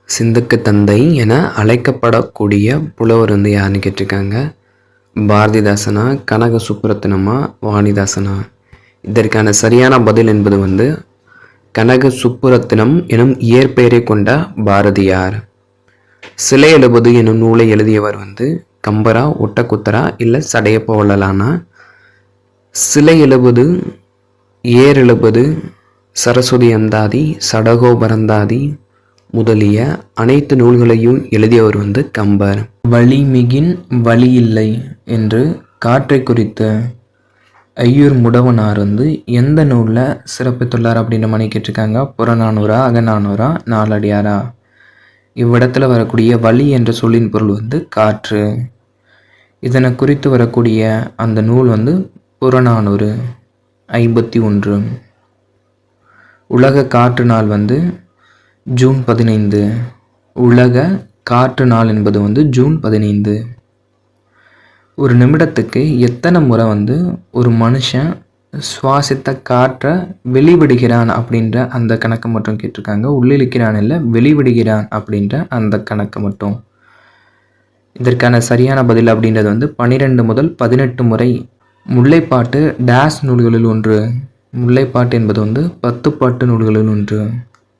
சிந்துக்கு தந்தை என அழைக்கப்படக்கூடிய புலவர் வந்து யாருன்னு கேட்டிருக்காங்க. பாரதிதாசனா, கனக சுப்புரத்தினமா, வாணிதாசனா? இதற்கான சரியான பதில் என்பது வந்து கனக சுப்புரத்தினம் எனும் இயற்பெயரை கொண்ட பாரதியார். சிலை எழுபது எனும் நூலை எழுதியவர் வந்து கம்பரா, ஒட்டக்குத்தரா இல்லை சடையப்ப வள்ளலானா? சிலை எழுபது, ஏர் எழுபது, சரஸ்வதி அந்தாதி, சடகோபரந்தாதி முதலிய அனைத்து நூல்களையும் எழுதியவர் வந்து கம்பர். வழிமிகின் வழியில்லை என்று காற்றை குறித்து ஐயூர் முடவனார் வந்து எந்த நூலில் சிறப்பித்துள்ளார் அப்படின்ற மாதிரி கேட்டிருக்காங்க. புறநானூறா, அகநானூறா, நாலடியாரா? இவ்விடத்தில் வரக்கூடிய வழி என்ற சொல்லின் பொருள் வந்து காற்று. இதனை குறித்து வரக்கூடிய அந்த நூல் வந்து புறநானூறு 51. உலக காற்று நாள் வந்து ஜூன் 15. உலக காற்று நாள் என்பது வந்து ஜூன் 15. ஒரு நிமிடத்துக்கு எத்தனை முறை வந்து ஒரு மனுஷன் சுவாசித்த காற்றை வெளிவிடுகிறான் அப்படின்ற அந்த கணக்கு மட்டும் கேட்டிருக்காங்க. உள்ளிழுக்கிறான் இல்லை, வெளிவிடுகிறான் அப்படின்ற அந்த கணக்கு மட்டும். இதற்கான சரியான பதில் அப்படின்றது வந்து 12 முதல் 18 முறை. முல்லைப்பாட்டு டேஸ் நூல்களில் ஒன்று. முல்லைப்பாட்டு என்பது வந்து 10 பாட்டு நூல்களில் ஒன்று.